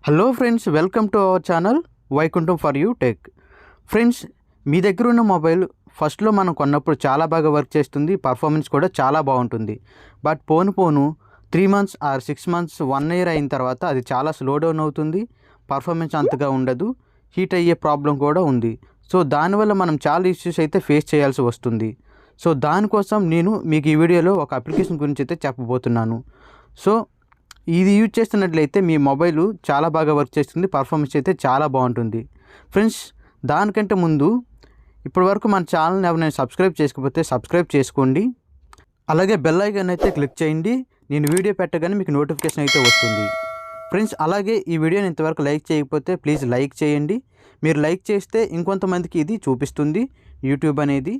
Hello friends, welcome to our channel Vykuntam4u tech. Friends, మీ దగ్గర ఉన్న మొబైల్ ఫస్ట్లో మనం కొన్నప్పుడు చాలా బాగా వర్క్ చేస్తుంది, పర్ఫార్మెన్స్ కూడా చాలా బాగుంటుంది. But phone 3 months or 6 months 1 year అయిన తర్వాత అది చాలా స్లో డౌన్ అవుతుంది, పర్ఫార్మెన్స్ అంతగా ఉండదు, హీట్ అయ్యే ప్రాబ్లం కూడా ఉంది. సో దానివల్ల మనం చాలా ఇష్యూస్ అయితే ఫేస్ చేయాల్సి వస్తుంది. సో దానికోసం నేను మీకు ఈ వీడియోలో ఒక అప్లికేషన్ గురించి అయితే చెప్పబోతున్నాను. సో ఇది యూజ్ చేస్తున్నట్లయితే మీ మొబైల్ చాలా బాగా వర్క్ చేస్తుంది, పర్ఫార్మెన్స్ అయితే చాలా బాగుంటుంది. ఫ్రెండ్స్, దానికంటే ముందు ఇప్పటివరకు మన ఛానల్ని ఎవరైనా సబ్స్క్రైబ్ చేసుకోకపోతే సబ్స్క్రైబ్ చేసుకోండి. అలాగే బెల్ ఐకాన్ అయితే క్లిక్ చేయండి. నేను వీడియో పెట్టగానే మీకు నోటిఫికేషన్ అయితే వస్తుంది. ఫ్రెండ్స్, అలాగే ఈ వీడియోని ఇంతవరకు లైక్ చేయకపోతే ప్లీజ్ లైక్ చేయండి. మీరు లైక్ చేస్తే ఇంకొంతమందికి ఇది చూపిస్తుంది యూట్యూబ్ అనేది.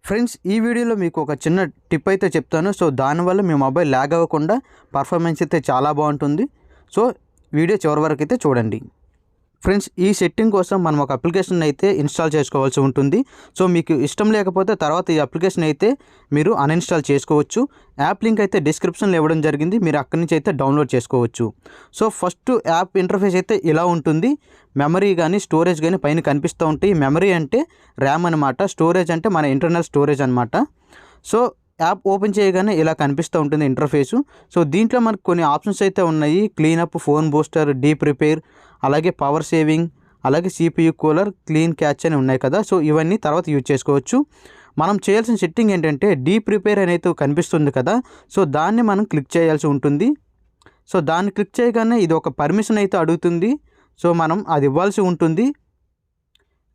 ఫ్రెండ్స్, ఈ వీడియోలో మీకు ఒక చిన్న టిప్ అయితే చెప్తాను. సో దానివల్ల మీ మొబైల్ ల్యాగ్ అవ్వకుండా పర్ఫార్మెన్స్ అయితే చాలా బాగుంటుంది. సో వీడియో చివరి వరకు అయితే చూడండి. ఫ్రెండ్స్, ఈ సెట్టింగ్ కోసం మనం ఒక అప్లికేషన్ అయితే ఇన్స్టాల్ చేసుకోవాల్సి ఉంటుంది. సో మీకు ఇష్టం లేకపోతే తర్వాత ఈ అప్లికేషన్ అయితే మీరు అన్ఇన్స్టాల్ చేసుకోవచ్చు. యాప్ లింక్ అయితే డిస్క్రిప్షన్లో ఇవ్వడం జరిగింది, మీరు అక్కడి నుంచి అయితే డౌన్లోడ్ చేసుకోవచ్చు. సో ఫస్ట్ యాప్ ఇంటర్ఫేస్ అయితే ఇలా ఉంటుంది. మెమరీ కానీ స్టోరేజ్ కానీ పైన కనిపిస్తూ ఉంటాయి. మెమరీ అంటే ర్యామ్ అనమాట, స్టోరేజ్ అంటే మన ఇంటర్నల్ స్టోరేజ్ అనమాట. సో యాప్ ఓపెన్ చేయగానే ఇలా కనిపిస్తూ ఉంటుంది ఇంటర్ఫేసు. సో దీంట్లో మనకు కొన్ని ఆప్షన్స్ అయితే ఉన్నాయి. Cleanup, phone booster, deep repair, అలాగే పవర్ సేవింగ్, అలాగే CPU కూలర్, క్లీన్ క్యాచ్ అని ఉన్నాయి కదా. సో ఇవన్నీ తర్వాత యూజ్ చేసుకోవచ్చు. మనం చేయాల్సిన సెట్టింగ్ ఏంటంటే డీప్ రిపేర్ అనేది కనిపిస్తుంది కదా. సో దాన్ని మనం క్లిక్ చేయాల్సి ఉంటుంది. సో దాన్ని క్లిక్ చేయగానే ఇది ఒక పర్మిషన్ అయితే అడుగుతుంది. సో మనం అది ఇవ్వాల్సి ఉంటుంది.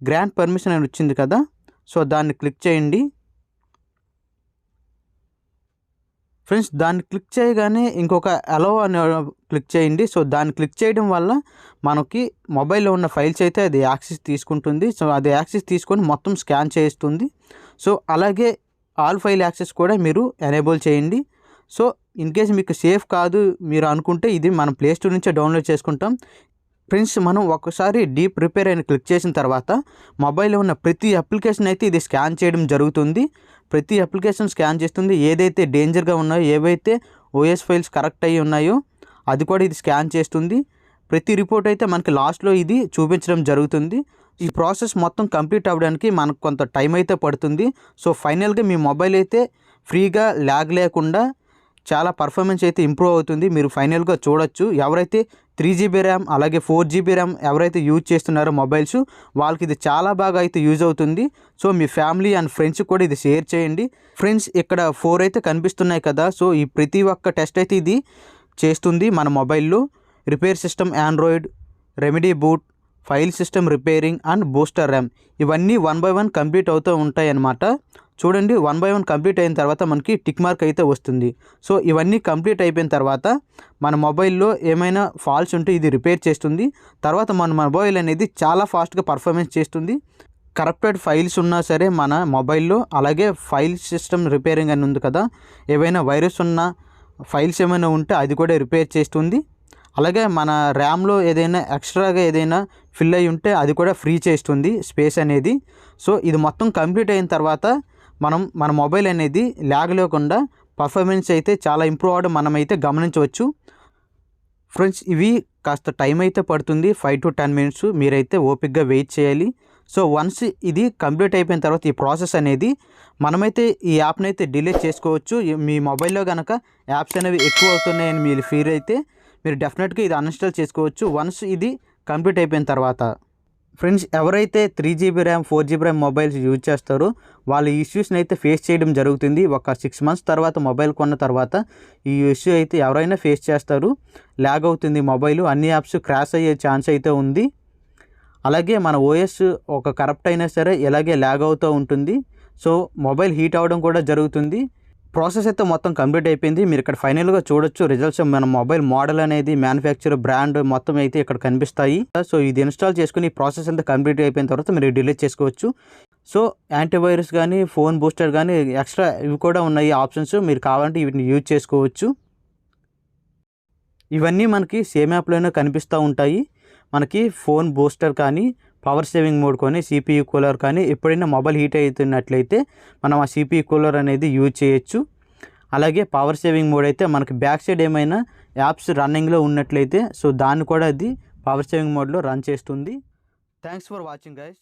గ్రాంట్ పర్మిషన్ అని వచ్చింది కదా. సో దాన్ని క్లిక్ చేయండి. ఫ్రెండ్స్, దాన్ని క్లిక్ చేయగానే ఇంకొక అలో అని క్లిక్ చేయండి. సో దాన్ని క్లిక్ చేయడం వల్ల మనకి మొబైల్లో ఉన్న ఫైల్స్ అయితే అది యాక్సెస్ తీసుకుంటుంది. సో అది యాక్సెస్ తీసుకొని మొత్తం స్కాన్ చేస్తుంది. సో అలాగే ఆల్ ఫైల్ యాక్సెస్ కూడా మీరు ఎనేబుల్ చేయండి. సో ఇన్ కేస్ మీకు సేఫ్ కాదు మీరు అనుకుంటే ఇది మనం ప్లే స్టోర్ నుంచే డౌన్లోడ్ చేసుకుంటాం. ఫ్రెండ్స్, మనం ఒకసారి డీప్ రిపేర్ అని క్లిక్ చేసిన తర్వాత మొబైల్లో ఉన్న ప్రతి అప్లికేషన్ అయితే ఇది స్కాన్ చేయడం జరుగుతుంది. ప్రతి అప్లికేషన్ స్కాన్ చేస్తుంది. ఏదైతే డేంజర్గా ఉన్నాయో, ఏవైతే ఓఎస్ ఫైల్స్ కరెక్ట్ అయ్యి ఉన్నాయో అది కూడా ఇది స్కాన్ చేస్తుంది. ప్రతి రిపోర్ట్ అయితే మనకి లాస్ట్లో ఇది చూపించడం జరుగుతుంది. ఈ ప్రాసెస్ మొత్తం కంప్లీట్ అవ్వడానికి మనకు కొంత టైం అయితే పడుతుంది. సో ఫైనల్గా మీ మొబైల్ అయితే ఫ్రీగా ల్యాగ్ లేకుండా చాలా పర్ఫార్మెన్స్ అయితే ఇంప్రూవ్ అవుతుంది. మీరు ఫైనల్గా చూడొచ్చు. ఎవరైతే 3GB ర్యామ్ అలాగే 4GB ర్యామ్ ఎవరైతే యూజ్ చేస్తున్నారో మొబైల్స్, వాళ్ళకి ఇది చాలా బాగా అయితే యూజ్ అవుతుంది. So me family and friends కూడా ఇది షేర్ చేయండి. ఫ్రెండ్స్, ఇక్కడ 4 అయితే కనిపిస్తున్నాయి కదా. సో ఈ ప్రతి ఒక్క టెస్ట్ అయితే ఇది చేస్తుంది మన మొబైల్లో. Repair system Android, remedy boot, file system repairing and booster RAM, ఇవన్నీ 1 by 1 కంప్లీట్ అవుతూ ఉంటాయి అన్నమాట. చూడండి, 1 by 1 కంప్లీట్ అయిన తర్వాత మనకి టిక్ మార్క్ అయితే వస్తుంది. సో ఇవన్నీ కంప్లీట్ అయిపోయిన తర్వాత మన మొబైల్లో ఏమైనా ఫాల్ట్స్ ఉంటే ఇది రిపేర్ చేస్తుంది. తర్వాత మన మొబైల్ అనేది చాలా ఫాస్ట్గా పర్ఫార్మెన్స్ చేస్తుంది. కరప్టెడ్ ఫైల్స్ ఉన్నా సరే మన మొబైల్లో, అలాగే ఫైల్ సిస్టమ్ రిపేరింగ్ అని ఉంది కదా, ఏవైనా వైరస్ ఉన్న ఫైల్స్ ఏమైనా ఉంటే అది కూడా రిపేర్ చేస్తుంది. అలాగే మన ర్యామ్లో ఏదైనా ఎక్స్ట్రాగా ఏదైనా ఫిల్ అయి ఉంటే అది కూడా ఫ్రీ చేస్తుంది స్పేస్ అనేది. సో ఇది మొత్తం కంప్లీట్ అయిన తర్వాత మన మొబైల్ అనేది ల్యాగ్ లేకుండా పర్ఫార్మెన్స్ అయితే చాలా ఇంప్రూవ్ అవ్వడం మనమైతే గమనించవచ్చు. ఫ్రెండ్స్, ఇవి కాస్త టైం అయితే పడుతుంది, 5 to 10 minutes. మీరైతే ఓపిక్గా వెయిట్ చేయాలి. సో వన్స్ ఇది కంప్లీట్ అయిపోయిన తర్వాత ఈ ప్రాసెస్ అనేది మనమైతే ఈ యాప్ని అయితే డిలీట్ చేసుకోవచ్చు. మీ మొబైల్లో కనుక యాప్స్ అనేవి ఎక్కువ అవుతున్నాయని మీరు ఫీల్ అయితే మీరు డెఫినెట్గా ఇది అన్ఇన్స్టాల్ చేసుకోవచ్చు వన్స్ ఇది కంప్లీట్ అయిపోయిన తర్వాత. ఫ్రెండ్స్, ఎవరైతే 3GB RAM 4GB RAM mobiles use చేస్తారో వాళ్ళ ఇష్యూస్ని అయితే ఫేస్ చేయడం జరుగుతుంది. ఒక 6 months తర్వాత మొబైల్ కొన్న తర్వాత ఈ ఇష్యూ అయితే ఎవరైనా ఫేస్ చేస్తారు. ల్యాగ్ అవుతుంది మొబైల్, అన్ని యాప్స్ క్రాష్ అయ్యే ఛాన్స్ అయితే ఉంది. అలాగే మన ఓఎస్ ఒక కరప్ట్ అయినా సరే ఇలాగే ల్యాగ్ అవుతూ ఉంటుంది. సో మొబైల్ హీట్ అవ్వడం కూడా జరుగుతుంది. ప్రాసెస్ అయితే మొత్తం కంప్లీట్ అయిపోయింది. మీరు ఇక్కడ ఫైనల్గా చూడొచ్చు రిజల్ట్స్. మన మొబైల్ మోడల్ అనేది, మ్యానుఫ్యాక్చర్, బ్రాండ్ మొత్తం అయితే ఇక్కడ కనిపిస్తాయి. సో ఇది ఇన్స్టాల్ చేసుకుని ఈ ప్రాసెస్ అంతా కంప్లీట్ అయిపోయిన తర్వాత మీరు డిలీట్ చేసుకోవచ్చు. సో యాంటీవైరస్ కానీ, ఫోన్ బూస్టర్ కానీ, ఎక్స్ట్రా ఇవి కూడా ఉన్నాయి ఆప్షన్స్. మీరు కావాలంటే వీటిని యూజ్ చేసుకోవచ్చు. ఇవన్నీ మనకి సేమ్ యాప్లోనే కనిపిస్తూ ఉంటాయి. మనకి ఫోన్ బూస్టర్ కానీ, పవర్ సేవింగ్ మోడ్ కానీ, CPU కూలర్ కానీ, ఎప్పుడైనా మొబైల్ హీట్ అవుతున్నట్లయితే మనం ఆ CPU కూలర్ అనేది యూజ్ చేయొచ్చు. అలాగే పవర్ సేవింగ్ మోడ్ అయితే మనకి బ్యాక్ సైడ్ ఏమైనా యాప్స్ రన్నింగ్లో ఉన్నట్లయితే సో దాన్ని కూడా అది పవర్ సేవింగ్ మోడ్లో రన్ చేస్తుంది. Thanks for watching guys.